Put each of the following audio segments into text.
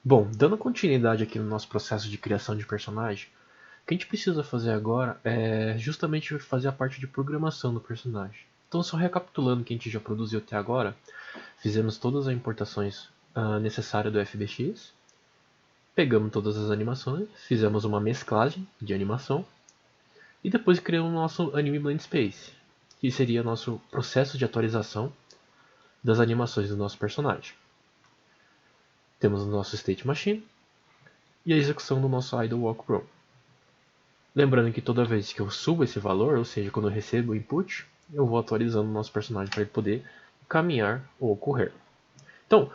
Bom, dando continuidade aqui no nosso processo de criação de personagem, o que a gente precisa fazer agora é justamente fazer a parte de programação do personagem. Então, só recapitulando o que a gente já produziu até agora, fizemos todas as importações necessárias do FBX, pegamos todas as animações, fizemos uma mesclagem de animação e depois criamos o nosso Anime Blend Space, que seria nosso processo de atualização das animações do nosso personagem. Temos o nosso State Machine e a execução do nosso Idle Walk Pro. Lembrando que toda vez que eu subo esse valor, ou seja, quando eu recebo o input, eu vou atualizando o nosso personagem para ele poder caminhar ou correr. Então,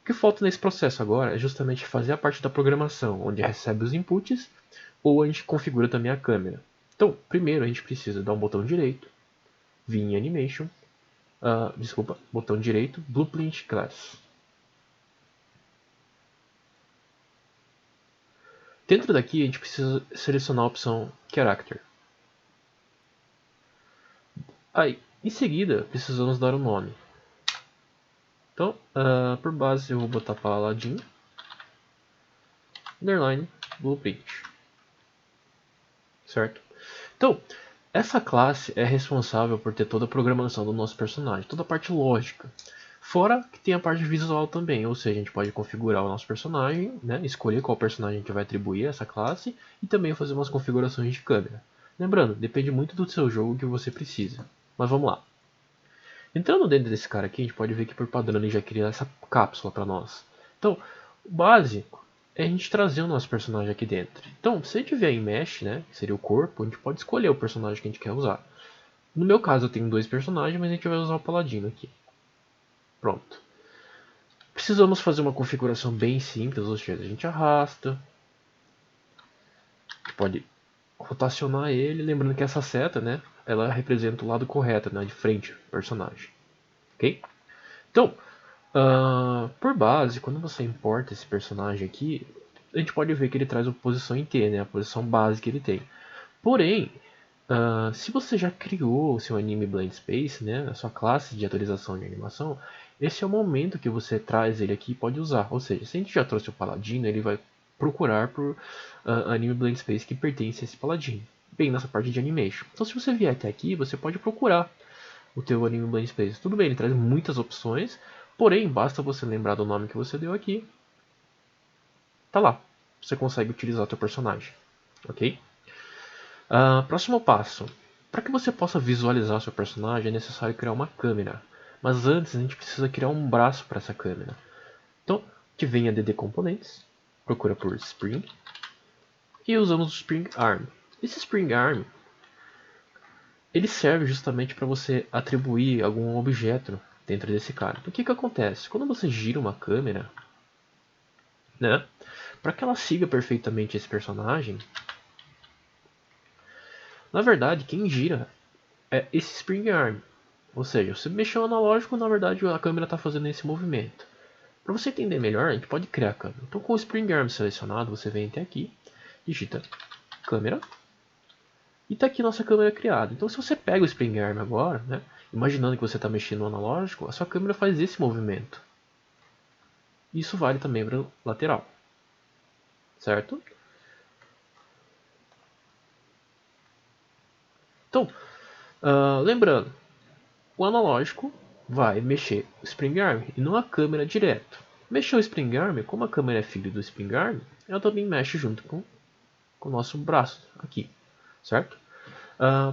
o que falta nesse processo agora é justamente fazer a parte da programação, onde recebe os inputs ou a gente configura também a câmera. Então, primeiro a gente precisa dar um botão direito, vir em Animation, botão direito, Blueprint Class. Dentro daqui a gente precisa selecionar a opção Character. Aí, em seguida, precisamos dar um nome. Então, por base eu vou botar Paladin, underline, Blueprint. Certo? Então, essa classe é responsável por ter toda a programação do nosso personagem, toda a parte lógica. Fora que tem a parte visual também, ou seja, a gente pode configurar o nosso personagem, né, escolher qual personagem a gente vai atribuir a essa classe e também fazer umas configurações de câmera. Lembrando, depende muito do seu jogo que você precisa. Mas vamos lá. Entrando dentro desse cara aqui, a gente pode ver que por padrão ele já cria essa cápsula para nós. Então, o básico é a gente trazer o nosso personagem aqui dentro. Então, se a gente vier em Mesh, né, que seria o corpo, a gente pode escolher o personagem que a gente quer usar. No meu caso eu tenho dois personagens, mas a gente vai usar o Paladino aqui. Pronto. Precisamos fazer uma configuração bem simples, ou seja, a gente arrasta. A gente pode rotacionar ele, lembrando que essa seta, né, ela representa o lado correto, né, de frente do personagem. Ok? Então, por base, quando você importa esse personagem aqui, a gente pode ver que ele traz a posição em T, né, a posição base que ele tem. Porém, se você já criou o seu Anime Blend Space, né, a sua classe de atualização de animação, esse é o momento que você traz ele aqui e pode usar. Ou seja, se a gente já trouxe o Paladino, ele vai procurar por Anime Blend Space que pertence a esse Paladino, bem nessa parte de Animation. Então, se você vier até aqui, você pode procurar o teu Anime Blend Space. Tudo bem, ele traz muitas opções, porém, basta você lembrar do nome que você deu aqui. Tá lá, você consegue utilizar o teu personagem, ok? Próximo passo. Para que você possa visualizar o seu personagem é necessário criar uma câmera. Mas antes a gente precisa criar um braço para essa câmera. Então, que vem a DD Components, procura por Spring e usamos o Spring Arm. Esse Spring Arm ele serve justamente para você atribuir algum objeto dentro desse cara. Então, o que acontece? Quando você gira uma câmera, né, para que ela siga perfeitamente esse personagem, na verdade, quem gira é esse Spring Arm. Ou seja, você mexeu o analógico, na verdade a câmera está fazendo esse movimento. Para você entender melhor, a gente pode criar a câmera. Então, com o Spring Arm selecionado, você vem até aqui, digita câmera, e está aqui nossa câmera criada. Então, se você pega o Spring Arm agora, né, imaginando que você está mexendo no analógico, a sua câmera faz esse movimento. Isso vale também para o lateral, certo? Então, lembrando, o analógico vai mexer o Spring Arm e não a câmera direto. Mexeu o Spring Arm, como a câmera é filho do Spring Arm, ela também mexe junto com o nosso braço aqui, certo?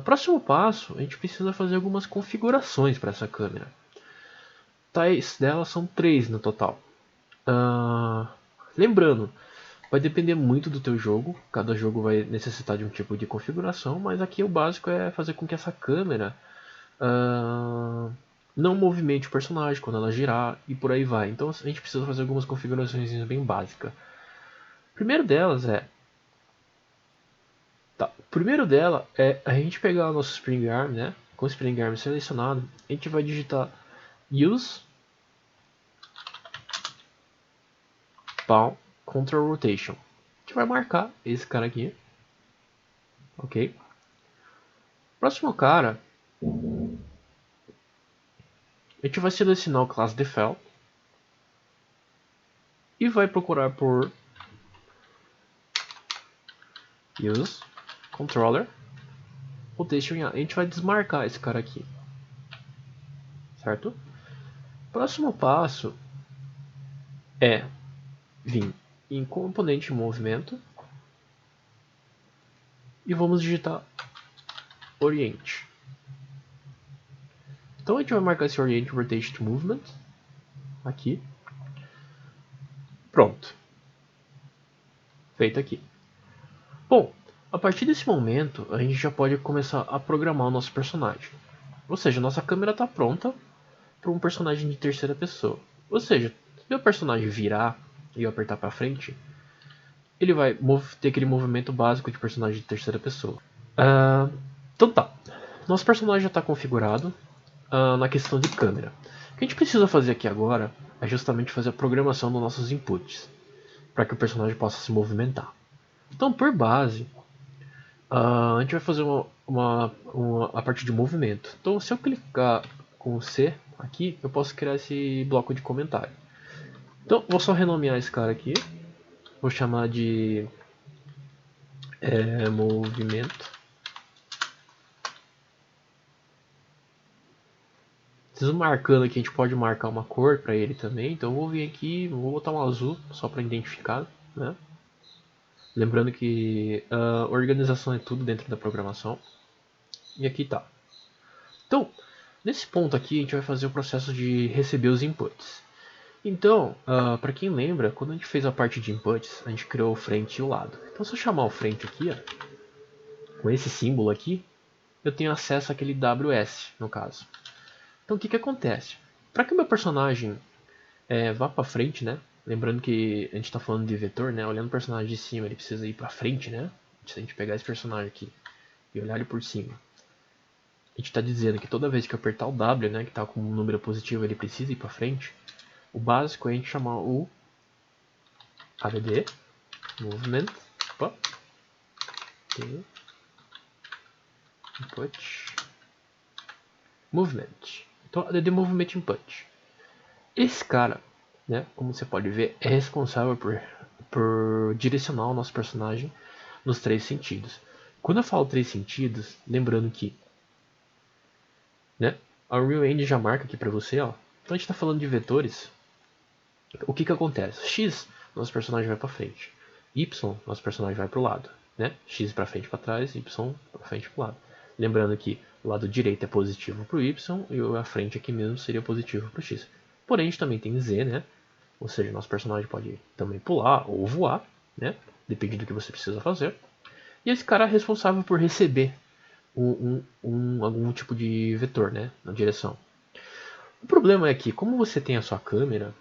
Próximo passo, a gente precisa fazer algumas configurações para essa câmera. Tais delas são 3 no total. Lembrando, vai depender muito do teu jogo, cada jogo vai necessitar de um tipo de configuração, mas aqui o básico é fazer com que essa câmera não movimente o personagem quando ela girar e por aí vai. Então a gente precisa fazer algumas configurações bem básicas. O primeiro dela é a gente pegar o nosso Spring Arm, né? Com o Spring Arm selecionado, a gente vai digitar Use Palm Control Rotation. A gente vai marcar esse cara aqui, ok? Próximo cara, a gente vai selecionar o Class Default. e vai procurar por use controller rotation. A gente vai desmarcar esse cara aqui, certo? Próximo passo é vir em componente movimento e vamos digitar orient. Então a gente vai marcar esse orient rotation movement aqui. Pronto. Feito aqui. Bom, a partir desse momento a gente já pode começar a programar o nosso personagem. Ou seja, nossa câmera está pronta para um personagem de terceira pessoa. Ou seja, se meu personagem virar e eu apertar para frente, ele vai ter aquele movimento básico de personagem de terceira pessoa. Então tá, nosso personagem já está configurado na questão de câmera. O que a gente precisa fazer aqui agora é justamente fazer a programação dos nossos inputs, para que o personagem possa se movimentar. Então, por base, a gente vai fazer a parte de movimento. Então, se eu clicar com o C aqui, eu posso criar esse bloco de comentário. Então, vou só renomear esse cara aqui. Vou chamar de movimento. Preciso marcando aqui, a gente pode marcar uma cor para ele também. Então, eu vou vir aqui, vou botar um azul só para identificar, né? Lembrando que a organização é tudo dentro da programação. E aqui tá. Então, nesse ponto aqui, a gente vai fazer o processo de receber os inputs. Então, para quem lembra, quando a gente fez a parte de inputs, a gente criou o frente e o lado. Então, se eu chamar o frente aqui, ó, com esse símbolo aqui, eu tenho acesso àquele WS, no caso. Então, o que acontece? Para que o meu personagem vá para frente, né? Lembrando que a gente está falando de vetor, né? Olhando o personagem de cima, ele precisa ir para frente, né? Se a gente pegar esse personagem aqui e olhar ele por cima, a gente está dizendo que toda vez que eu apertar o W, né, que está com um número positivo, ele precisa ir para frente. O básico é a gente chamar o add movement, input movement. Então, add movement input. Esse cara, né, como você pode ver, é responsável por direcionar o nosso personagem nos 3 sentidos. Quando eu falo 3 sentidos, lembrando que, né, a Unreal Engine já marca aqui para você, ó. Então a gente está falando de vetores. O que acontece? X, nosso personagem vai para frente. Y, nosso personagem vai para o lado, né? X para frente, para trás, Y para frente, para o lado. Lembrando que o lado direito é positivo para o Y e a frente aqui mesmo seria positivo para o X. Porém, a gente também tem Z, né? Ou seja, nosso personagem pode também pular ou voar, né? Depende do que você precisa fazer. E esse cara é responsável por receber algum tipo de vetor, né? Na direção. O problema é que, como você tem a sua câmera,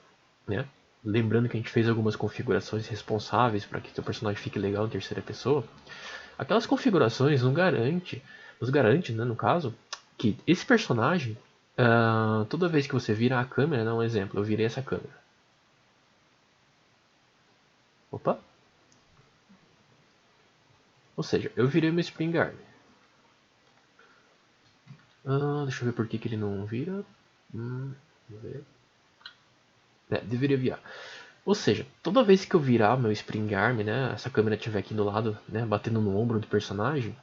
né? Lembrando que a gente fez algumas configurações responsáveis para que seu personagem fique legal em terceira pessoa, aquelas configurações nos garante, né, no caso, que esse personagem, toda vez que você vira a câmera, né, um exemplo, eu virei essa câmera. Opa! Ou seja, eu virei meu Spring Arm. Deixa eu ver por que ele não vira. Vamos ver. Deveria virar. Ou seja, toda vez que eu virar meu Spring Arm, né, essa câmera estiver aqui do lado, né, batendo no ombro do personagem,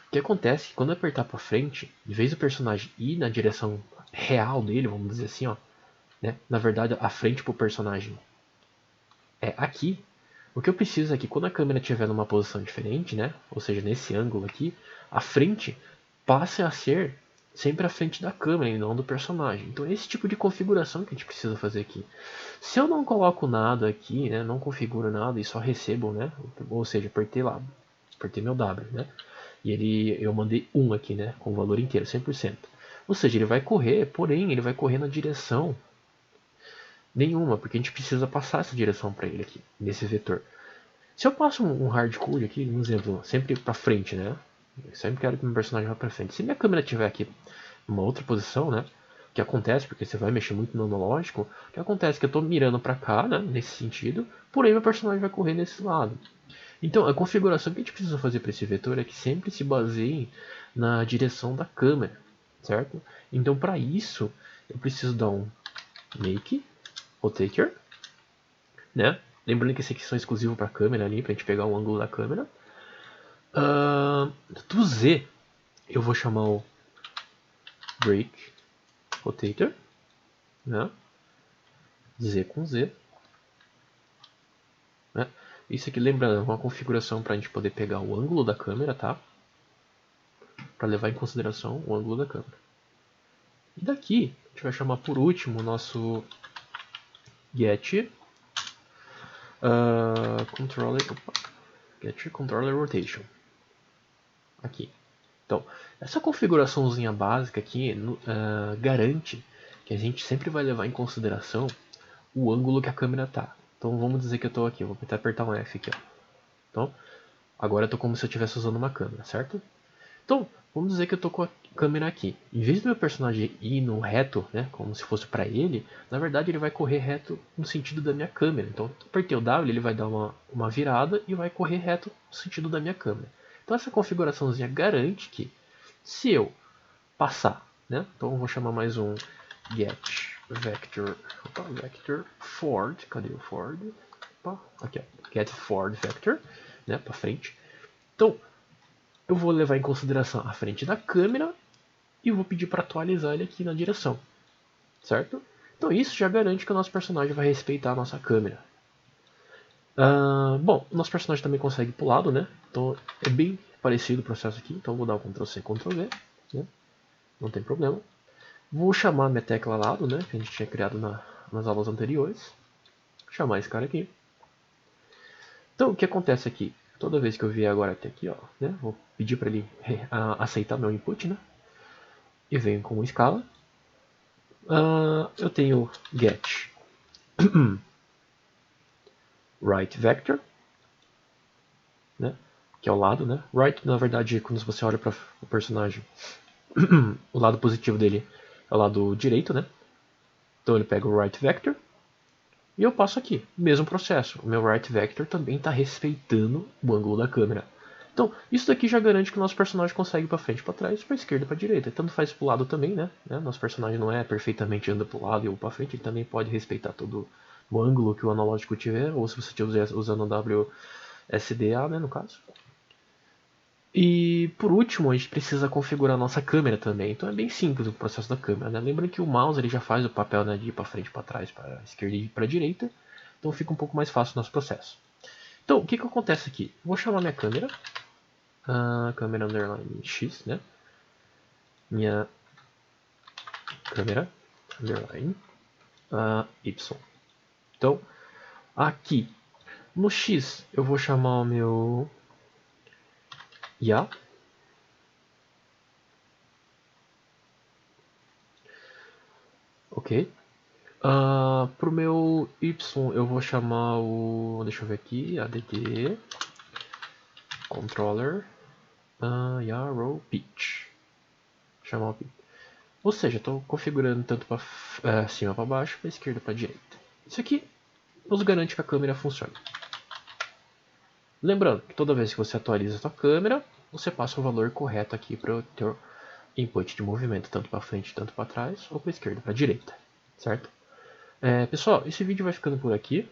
o que acontece? Quando eu apertar para frente, em vez do personagem ir na direção real dele, vamos dizer assim, ó, né, na verdade a frente pro personagem é aqui. O que eu preciso é que quando a câmera estiver numa posição diferente, né, ou seja, nesse ângulo aqui, a frente passe a ser sempre à frente da câmera e não do personagem. Então esse tipo de configuração que a gente precisa fazer aqui. Se eu não coloco nada aqui, né, não configuro nada e só recebo, né, ou seja, apertei meu W, né, e eu mandei 1 aqui, né, com o valor inteiro, 100%. Ou seja, ele vai correr, porém ele vai correr na direção nenhuma, porque a gente precisa passar essa direção para ele aqui, nesse vetor. Se eu passo um hardcode aqui, um exemplo, sempre para frente, né? Eu sempre quero que meu personagem vá para frente. Se minha câmera estiver aqui numa outra posição, né? O que acontece, porque você vai mexer muito no analógico, o que acontece é que eu estou mirando para cá, né? Nesse sentido, porém meu personagem vai correr nesse lado. Então, a configuração que a gente precisa fazer para esse vetor é que sempre se baseie na direção da câmera, certo? Então, para isso, eu preciso dar um make rotator. né? Lembrando que esse aqui são exclusivos para a câmera ali, para a gente pegar o ângulo da câmera. Do Z, eu vou chamar o Break Rotator, né? Z com Z. Né? Isso aqui, lembrando, é uma configuração para a gente poder pegar o ângulo da câmera, tá? Para levar em consideração o ângulo da câmera. E daqui, a gente vai chamar por último o nosso Get Controller Rotation. Aqui. Então, essa configuraçãozinha básica aqui garante que a gente sempre vai levar em consideração o ângulo que a câmera tá. Então vamos dizer que eu estou aqui, eu vou tentar apertar um F aqui, ó. Então, agora eu estou como se eu estivesse usando uma câmera, certo? Então, vamos dizer que eu estou com a câmera aqui. Em vez do meu personagem ir no reto, né, como se fosse para ele, na verdade ele vai correr reto no sentido da minha câmera. Então, eu apertei o W, ele vai dar uma virada e vai correr reto no sentido da minha câmera. Então, essa configuraçãozinha garante que se eu passar, né, então eu vou chamar mais um Get Vector Forward, cadê o Forward? Aqui, ó, Get Forward Vector, né, para frente. Então, eu vou levar em consideração a frente da câmera e vou pedir para atualizar ele aqui na direção, certo? Então isso já garante que o nosso personagem vai respeitar a nossa câmera. Bom, o nosso personagem também consegue ir para o lado, né? Então é bem parecido o processo aqui, então vou dar o Ctrl C, Ctrl V, né? Não tem problema. Vou chamar a minha tecla lado, né? Que a gente tinha criado nas aulas anteriores. Vou chamar esse cara aqui. Então o que acontece aqui? Toda vez que eu vier agora até aqui, ó, né? Vou pedir para ele aceitar meu input, né? E venho com uma escala. Eu tenho get right vector, né? Que é o lado, né? Right, na verdade, quando você olha para o personagem, o lado positivo dele é o lado direito, né? Então ele pega o right vector e eu passo aqui, mesmo processo. O meu right vector também está respeitando o ângulo da câmera. Então, isso daqui já garante que o nosso personagem consegue ir para frente, para trás, para esquerda, para direita. Tanto faz para o lado também, né? Nosso personagem não é perfeitamente anda para o lado e ou para frente, ele também pode respeitar todo o ângulo que o analógico tiver, ou se você estiver usando o WSDA, né, no caso. E por último, a gente precisa configurar a nossa câmera também. Então é bem simples o processo da câmera, né? Lembrando que o mouse ele já faz o papel, né, de ir para frente, para trás, para esquerda e para direita. Então fica um pouco mais fácil o nosso processo. Então, o que acontece aqui? Vou chamar minha câmera. Câmera underline X, né? Minha câmera underline Y. Então, aqui no X eu vou chamar o meu IA. Ok. Pro meu Y eu vou chamar o. Deixa eu ver aqui. ADD Controller Row Pitch. Chamar o pitch. Ou seja, estou configurando tanto para cima para baixo, para esquerda para direita. Isso aqui nos garante que a câmera funcione. Lembrando que toda vez que você atualiza a sua câmera, você passa o valor correto aqui para o teu input de movimento, tanto para frente, tanto para trás, ou para esquerda, para direita, certo? Pessoal, esse vídeo vai ficando por aqui.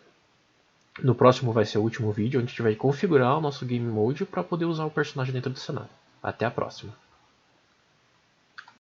No próximo vai ser o último vídeo, onde a gente vai configurar o nosso Game Mode para poder usar o personagem dentro do cenário. Até a próxima!